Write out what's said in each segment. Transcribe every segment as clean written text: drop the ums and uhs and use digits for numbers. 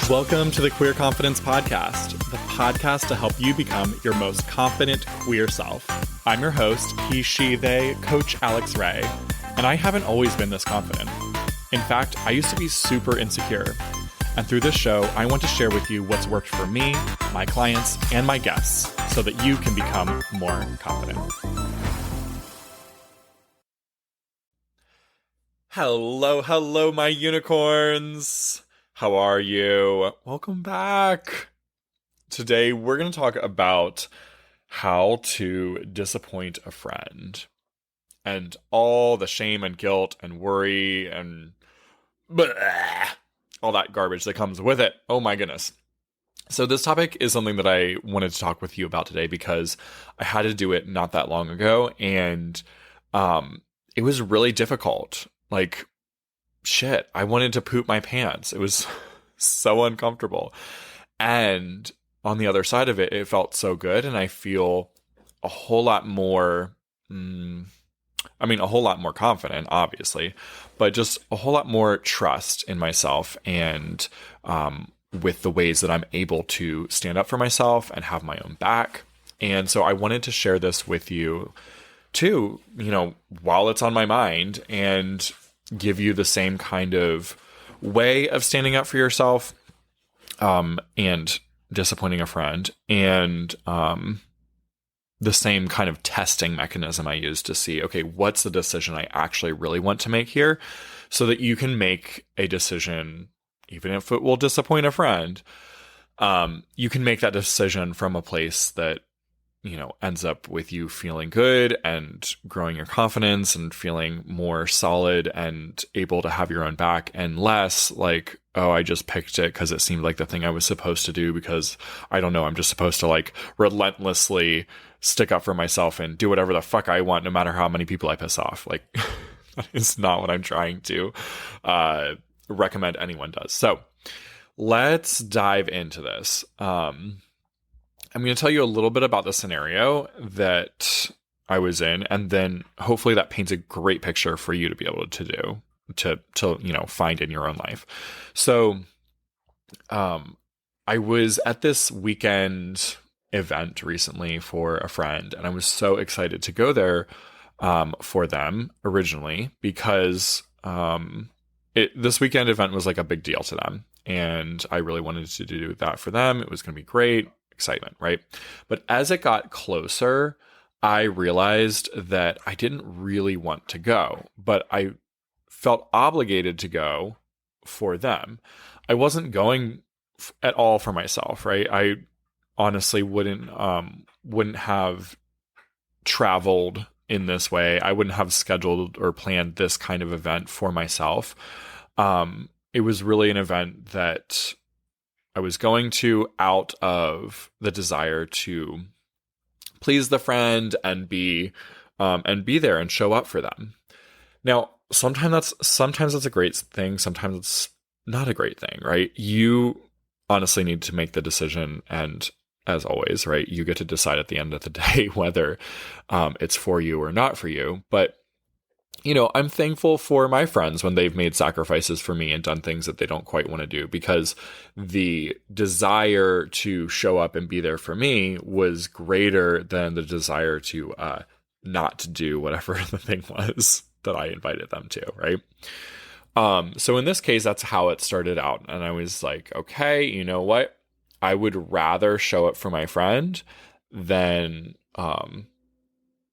Welcome to the Queer Confidence Podcast, the podcast to help you become your most confident queer self. I'm your host, he, she, they, Coach Alex Ray, and I haven't always been this confident. In fact, I used to be super insecure. And through this show, I want to share with you what's worked for me, my clients, and my guests so that you can become more confident. Hello, my unicorns. How are you? Welcome back. Today, we're going to talk about how to disappoint a friend and all the shame and guilt and worry and all that garbage that comes with it. Oh my goodness. So this topic is something that I wanted to talk with you about today because I had to do it not that long ago, and it was really difficult. Like, shit, I wanted to poop my pants. It was so uncomfortable. And on the other side of it, it felt so good. And I feel a whole lot more, a whole lot more confident, obviously, but just a whole lot more trust in myself and with the ways that I'm able to stand up for myself and have my own back. And so I wanted to share this with you too, while it's on my mind, and give you the same kind of way of standing up for yourself and disappointing a friend, and the same kind of testing mechanism I use to see, okay, what's the decision I actually really want to make here, so that you can make a decision, even if it will disappoint a friend. You can make that decision from a place that ends up with you feeling good and growing your confidence and feeling more solid and able to have your own back, and less like, oh, I just picked it because it seemed like the thing I was supposed to do because, I don't know, I'm just supposed to like relentlessly stick up for myself and do whatever the fuck I want no matter how many people I piss off. Like, that is not what I'm trying to recommend anyone does. So let's dive into this. I'm going to tell you a little bit about the scenario that I was in, and then hopefully that paints a great picture for you to be able to do, to find in your own life. So, I was at this weekend event recently for a friend, and I was so excited to go there, for them originally because, this weekend event was like a big deal to them, and I really wanted to do that for them. It was going to be great. Excitement, right? But as it got closer, I realized that I didn't really want to go, but I felt obligated to go for them. I wasn't going at all for myself, right? I honestly wouldn't have traveled in this way. I wouldn't have scheduled or planned this kind of event for myself. It was really an event that I was going to out of the desire to please the friend and be there and show up for them. Now, sometimes that's a great thing. Sometimes it's not a great thing, right? You honestly need to make the decision, and as always, right, you get to decide at the end of the day whether it's for you or not for you. But I'm thankful for my friends when they've made sacrifices for me and done things that they don't quite want to do, because the desire to show up and be there for me was greater than the desire to not do whatever the thing was that I invited them to, right? So in this case, that's how it started out. And I was like, okay, you know what? I would rather show up for my friend than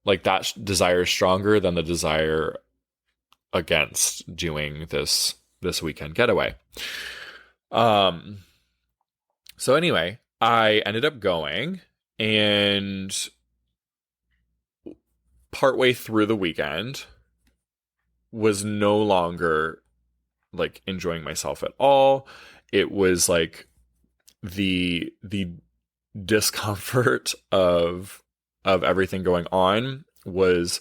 like that desire is stronger than the desire against doing this weekend getaway. So anyway, I ended up going, and partway through the weekend was no longer like enjoying myself at all. It was like the discomfort of everything going on was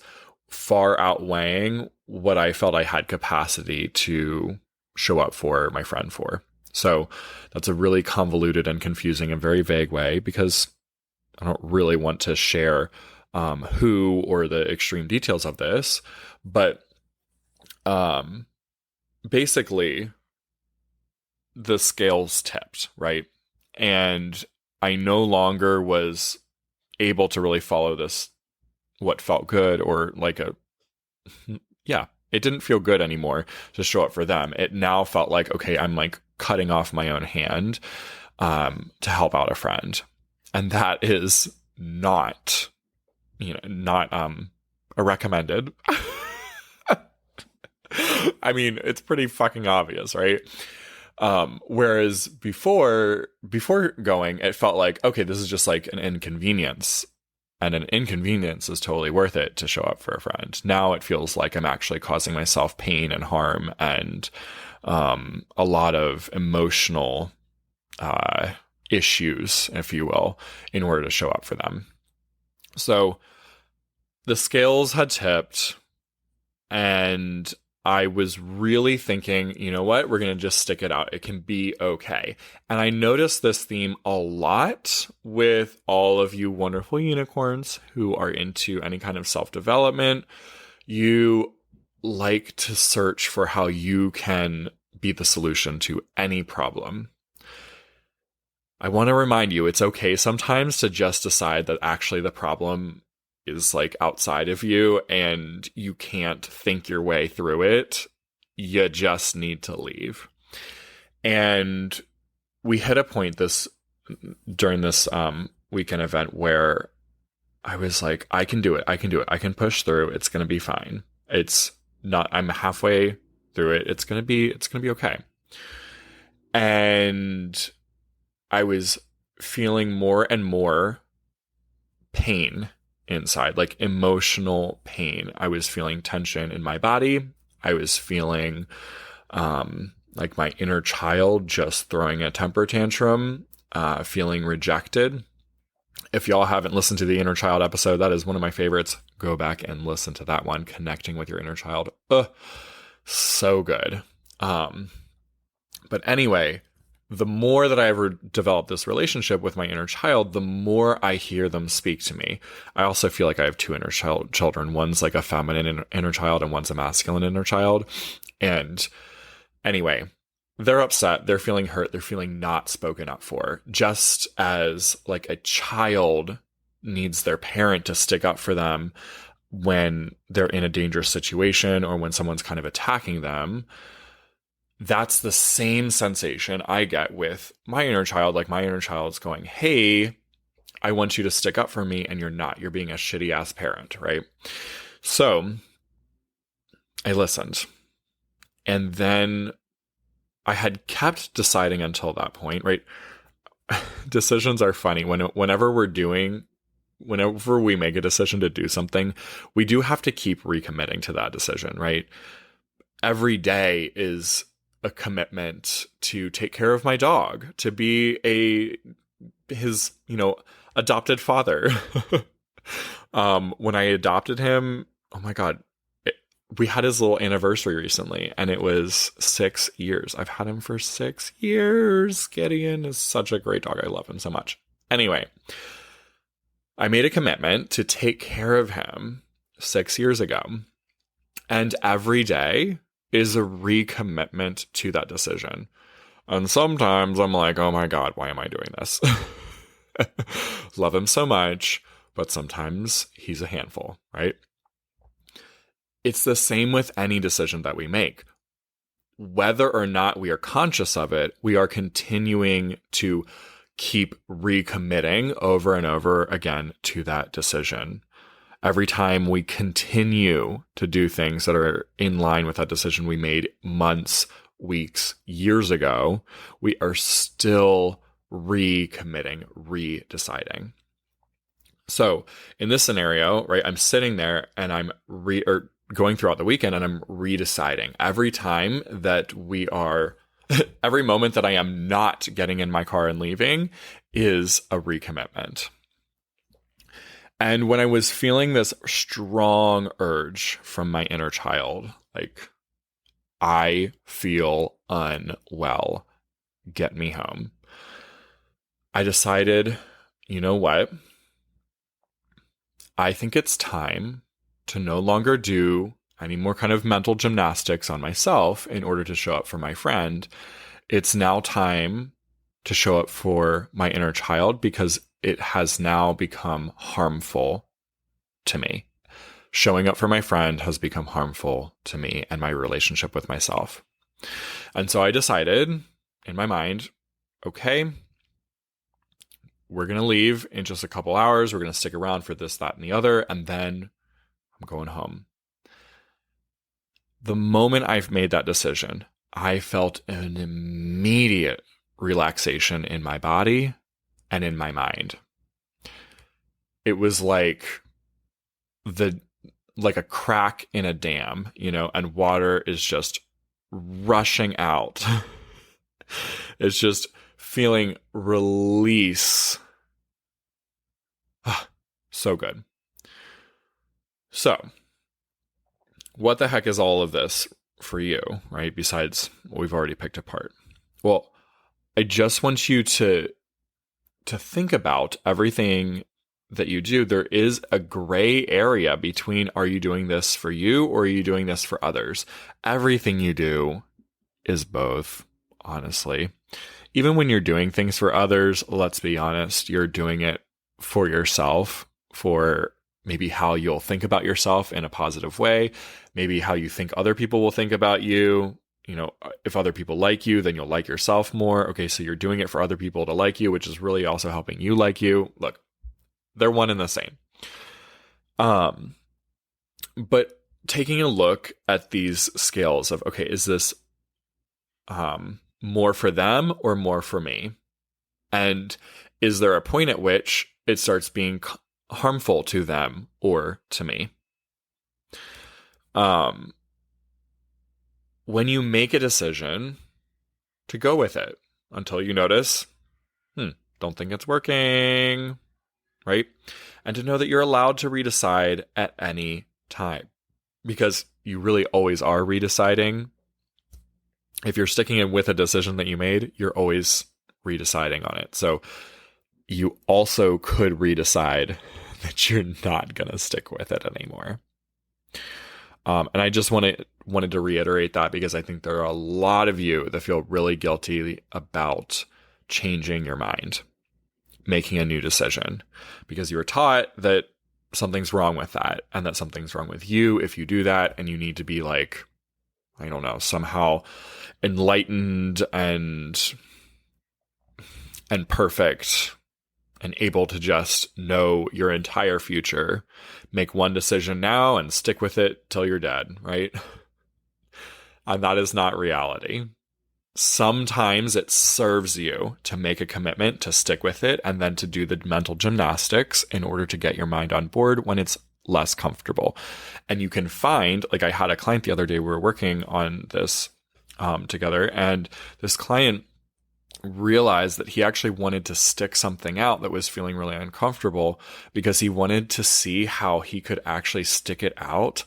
far outweighing what I felt I had capacity to show up for my friend for. So that's a really convoluted and confusing and very vague way, because I don't really want to share who or the extreme details of this, but basically the scales tipped, right? And I no longer was able to really follow this, what felt good, or like yeah, it didn't feel good anymore to show up for them. It now felt like, okay, I'm like cutting off my own hand to help out a friend. And that is not, not a recommended. I mean, it's pretty fucking obvious, right? Whereas before going, it felt like, okay, this is just like an inconvenience, and an inconvenience is totally worth it to show up for a friend. Now it feels like I'm actually causing myself pain and harm and a lot of emotional issues, if you will, in order to show up for them. So the scales had tipped, and I was really thinking, you know what? We're going to just stick it out. It can be okay. And I noticed this theme a lot with all of you wonderful unicorns who are into any kind of self-development. You like to search for how you can be the solution to any problem. I want to remind you, it's okay sometimes to just decide that actually the problem is like outside of you and you can't think your way through it. You just need to leave. And we hit a point during this weekend event where I was like, I can do it. I can push through. It's going to be fine. I'm halfway through it. It's going to be okay. And I was feeling more and more pain inside, like emotional pain. I was feeling tension in my body. I was feeling like my inner child just throwing a temper tantrum, feeling rejected. If y'all haven't listened to the inner child episode, that is one of my favorites. Go back and listen to that one, connecting with your inner child. So good. But anyway, the more that I ever develop this relationship with my inner child, the more I hear them speak to me. I also feel like I have two inner children. One's like a feminine inner child and one's a masculine inner child. And anyway, they're upset. They're feeling hurt. They're feeling not spoken up for. Just as like a child needs their parent to stick up for them when they're in a dangerous situation or when someone's kind of attacking them. That's the same sensation I get with my inner child. Like my inner child's going, hey, I want you to stick up for me, and you're not. You're being a shitty ass parent, right? So I listened. And then I had kept deciding until that point, right? Decisions are funny. Whenever we make a decision to do something, we do have to keep recommitting to that decision, right? Every day is a commitment to take care of my dog, to be his adopted father. When I adopted him, oh my God, we had his little anniversary recently, and it was 6 years. I've had him for 6 years. Gideon is such a great dog. I love him so much. Anyway, I made a commitment to take care of him 6 years ago, and every day is a recommitment to that decision. And sometimes I'm like, oh my God, why am I doing this? Love him so much, but sometimes he's a handful, right? It's the same with any decision that we make. Whether or not we are conscious of it, we are continuing to keep recommitting over and over again to that decision. Every time we continue to do things that are in line with that decision we made months, weeks, years ago, we are still recommitting, redeciding. So in this scenario, right, I'm sitting there and I'm going throughout the weekend and I'm redeciding. Every time that every moment that I am not getting in my car and leaving is a recommitment. And when I was feeling this strong urge from my inner child, like, I feel unwell, get me home, I decided, you know what? I think it's time to no longer do any more kind of mental gymnastics on myself in order to show up for my friend. It's now time to show up for my inner child because it has now become harmful to me. Showing up for my friend has become harmful to me and my relationship with myself. And so I decided in my mind, okay, we're going to leave in just a couple hours. We're going to stick around for this, that, and the other. And then I'm going home. The moment I've made that decision, I felt an immediate relaxation in my body and in my mind. It was like a crack in a dam, and water is just rushing out. It's just feeling release. So good. So, what the heck is all of this for you, right? Besides what we've already picked apart. Well, I just want you to think about everything that you do. There is a gray area between, are you doing this for you or are you doing this for others? Everything you do is both, honestly. Even when you're doing things for others, let's be honest, you're doing it for yourself, for maybe how you'll think about yourself in a positive way, maybe how you think other people will think about you. If other people like you, then you'll like yourself more. Okay, so you're doing it for other people to like you, which is really also helping you like you. Look, they're one and the same. But taking a look at these scales of, okay, is this more for them or more for me? And is there a point at which it starts being harmful to them or to me? When you make a decision, to go with it until you notice, don't think it's working, right? And to know that you're allowed to redecide at any time, because you really always are redeciding. If you're sticking in with a decision that you made, you're always redeciding on it. So you also could redecide that you're not going to stick with it anymore. And I just wanted to reiterate that because I think there are a lot of you that feel really guilty about changing your mind, making a new decision, because you were taught that something's wrong with that and that something's wrong with you if you do that, and you need to be like, I don't know, somehow enlightened and perfect and able to just know your entire future. Make one decision now and stick with it till you're dead, right? And that is not reality. Sometimes it serves you to make a commitment, to stick with it, and then to do the mental gymnastics in order to get your mind on board when it's less comfortable. And you can find, like I had a client the other day, we were working on this together, and this client realized that he actually wanted to stick something out that was feeling really uncomfortable because he wanted to see how he could actually stick it out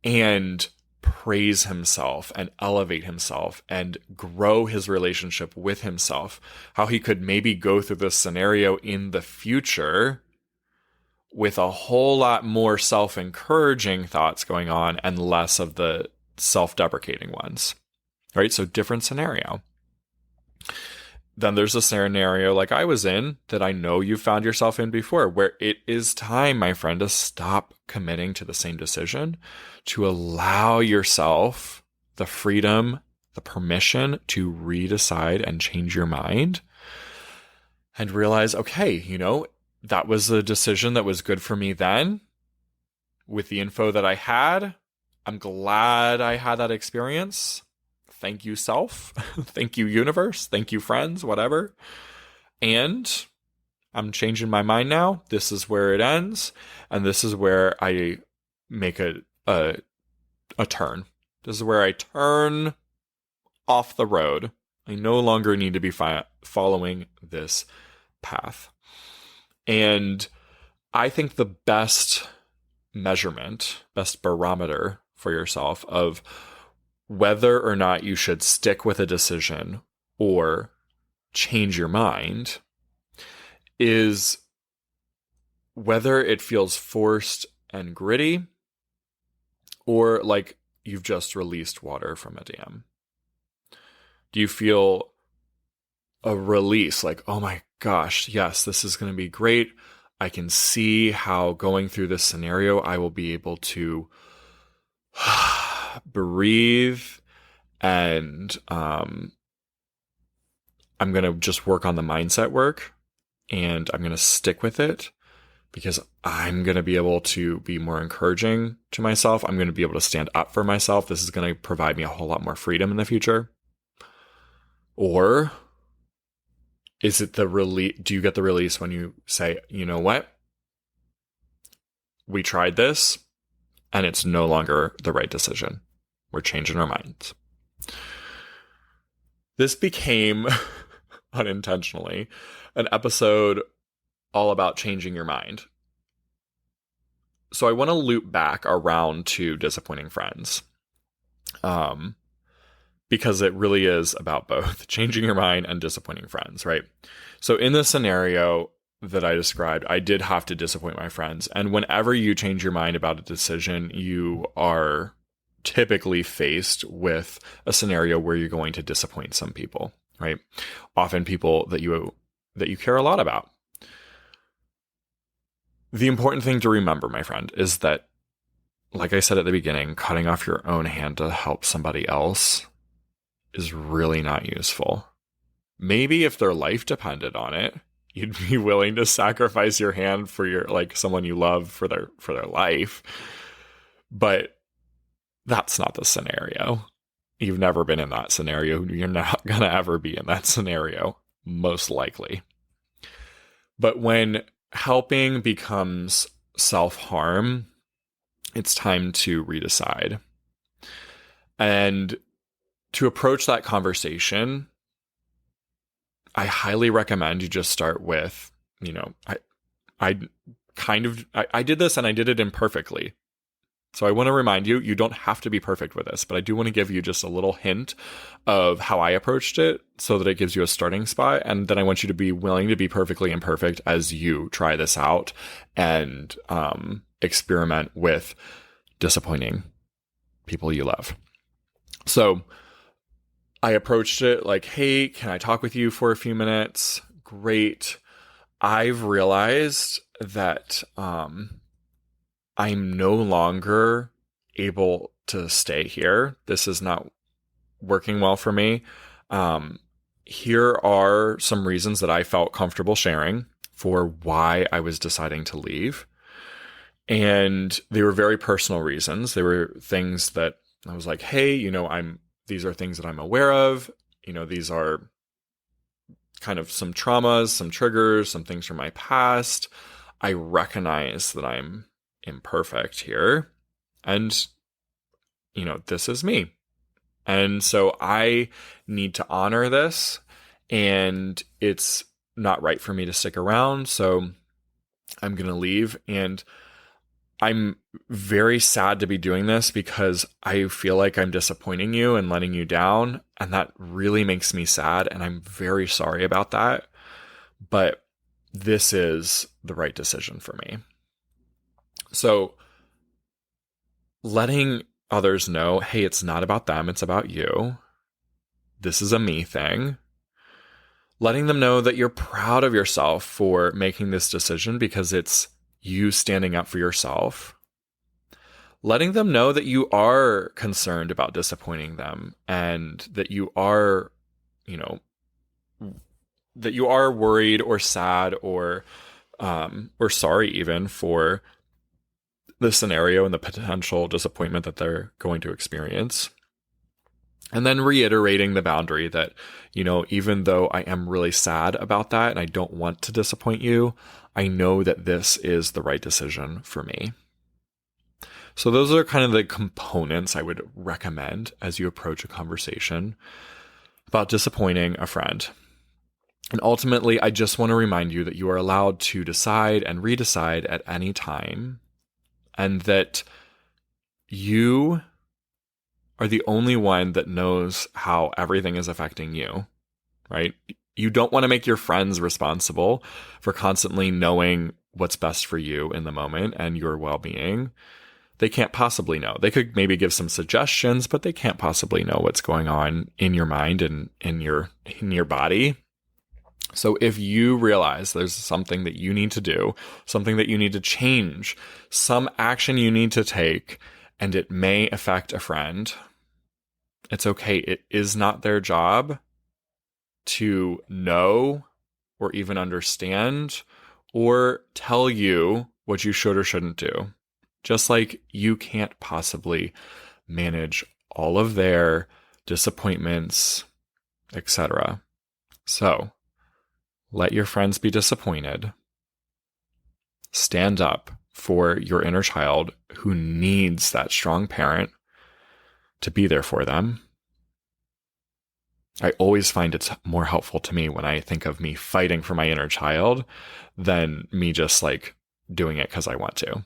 and praise himself and elevate himself and grow his relationship with himself, how he could maybe go through this scenario in the future with a whole lot more self-encouraging thoughts going on and less of the self-deprecating ones, right? So different scenario. Then there's a scenario like I was in that I know you found yourself in before, where it is time, my friend, to stop committing to the same decision, to allow yourself the freedom, the permission to redecide and change your mind and realize, okay, that was a decision that was good for me then with the info that I had. I'm glad I had that experience. Thank you, self. Thank you, universe. Thank you, friends, whatever. And I'm changing my mind now. This is where it ends. And this is where I make a turn. This is where I turn off the road. I no longer need to be following this path. And I think the best measurement, best barometer for yourself of whether or not you should stick with a decision or change your mind is whether it feels forced and gritty or like you've just released water from a dam. Do you feel a release, like, oh my gosh, yes, this is going to be great. I can see how going through this scenario, I will be able to breathe, and I'm going to just work on the mindset work, and I'm going to stick with it because I'm going to be able to be more encouraging to myself. I'm going to be able to stand up for myself. This is going to provide me a whole lot more freedom in the future. Or is it the release? Do you get the release when you say, you know what? We tried this and it's no longer the right decision. We're changing our minds. This became, unintentionally, an episode all about changing your mind. So I want to loop back around to disappointing friends. Because it really is about both changing your mind and disappointing friends, right? So in the scenario that I described, I did have to disappoint my friends. And whenever you change your mind about a decision, you are typically faced with a scenario where you're going to disappoint some people, right? Often people that you care a lot about. The important thing to remember, my friend, is that, like I said at the beginning, cutting off your own hand to help somebody else is really not useful. Maybe if their life depended on it, you'd be willing to sacrifice your hand for your, like, someone you love for their life. But that's not the scenario. You've never been in that scenario. You're not going to ever be in that scenario, most likely. But when helping becomes self-harm, it's time to redecide. And to approach that conversation, I highly recommend you just start with, I did this and I did it imperfectly. So I want to remind you, you don't have to be perfect with this, but I do want to give you just a little hint of how I approached it so that it gives you a starting spot. And then I want you to be willing to be perfectly imperfect as you try this out and experiment with disappointing people you love. So I approached it like, hey, can I talk with you for a few minutes? Great. I've realized that I'm no longer able to stay here. This is not working well for me. Here are some reasons that I felt comfortable sharing for why I was deciding to leave. And they were very personal reasons. They were things that I was like, hey, these are things that I'm aware of. These are kind of some traumas, some triggers, some things from my past. I recognize that I'm imperfect here. And, this is me. And so I need to honor this. And it's not right for me to stick around. So I'm going to leave. And I'm very sad to be doing this because I feel like I'm disappointing you and letting you down. And that really makes me sad. And I'm very sorry about that. But this is the right decision for me. So letting others know, hey, it's not about them. It's about you. This is a me thing. Letting them know that you're proud of yourself for making this decision because it's you standing up for yourself. Letting them know that you are concerned about disappointing them and that you are, that you are worried or sad or sorry even for the scenario and the potential disappointment that they're going to experience. And then reiterating the boundary that, even though I am really sad about that and I don't want to disappoint you, I know that this is the right decision for me. So those are kind of the components I would recommend as you approach a conversation about disappointing a friend. And ultimately, I just want to remind you that you are allowed to decide and redecide at any time, and that you are the only one that knows how everything is affecting you, right? You don't want to make your friends responsible for constantly knowing what's best for you in the moment and your well-being. They can't possibly know. They could maybe give some suggestions, but they can't possibly know what's going on in your mind and in your body. So if you realize there's something that you need to do, something that you need to change, some action you need to take, and it may affect a friend, it's okay. It is not their job to know or even understand or tell you what you should or shouldn't do. Just like you can't possibly manage all of their disappointments, etc. So, let your friends be disappointed. Stand up for your inner child who needs that strong parent to be there for them. I always find it's more helpful to me when I think of me fighting for my inner child than me just like doing it because I want to.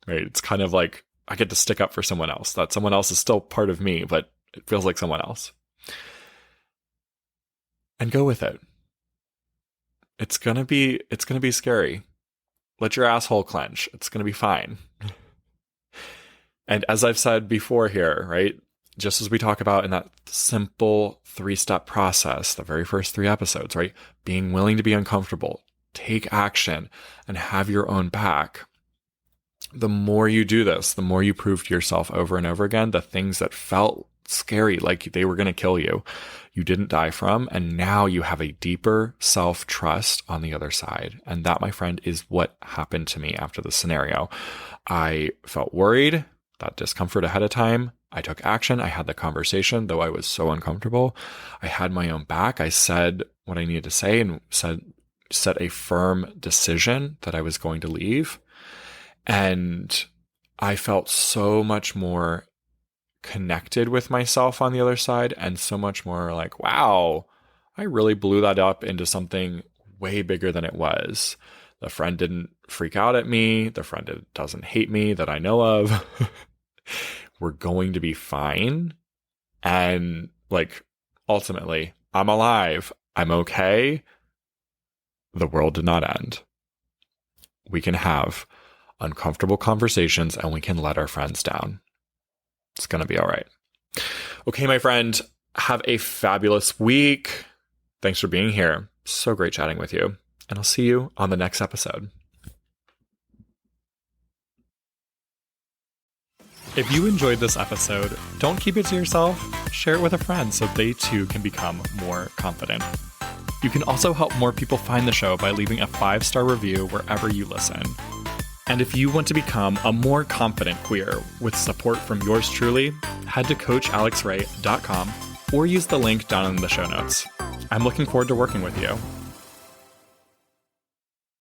Right? It's kind of like I get to stick up for someone else. That someone else is still part of me, but it feels like someone else. And go with it. It's gonna be scary. Let your asshole clench. It's gonna be fine. And as I've said before here, right? Just as we talk about in that simple 3-step process, the very first 3 episodes, right? Being willing to be uncomfortable, take action, and have your own back. The more you do this, the more you prove to yourself over and over again the things that felt scary, like they were going to kill you, you didn't die from, and now you have a deeper self-trust on the other side. And that, my friend, is what happened to me after the scenario. I felt worried, that discomfort ahead of time. I took action. I had the conversation, though I was so uncomfortable. I had my own back. I said what I needed to say and set a firm decision that I was going to leave. And I felt so much more connected with myself on the other side, and so much more like, wow, I really blew that up into something way bigger than it was. The friend didn't freak out at me. The friend doesn't hate me that I know of. We're going to be fine. And like, ultimately, I'm alive. I'm okay. The world did not end. We can have uncomfortable conversations and we can let our friends down. It's going to be all right. Okay, my friend, have a fabulous week. Thanks for being here. So great chatting with you. And I'll see you on the next episode. If you enjoyed this episode, don't keep it to yourself. Share it with a friend so they too can become more confident. You can also help more people find the show by leaving a 5-star review wherever you listen. And if you want to become a more confident queer with support from yours truly, head to CoachAlexRay.com or use the link down in the show notes. I'm looking forward to working with you.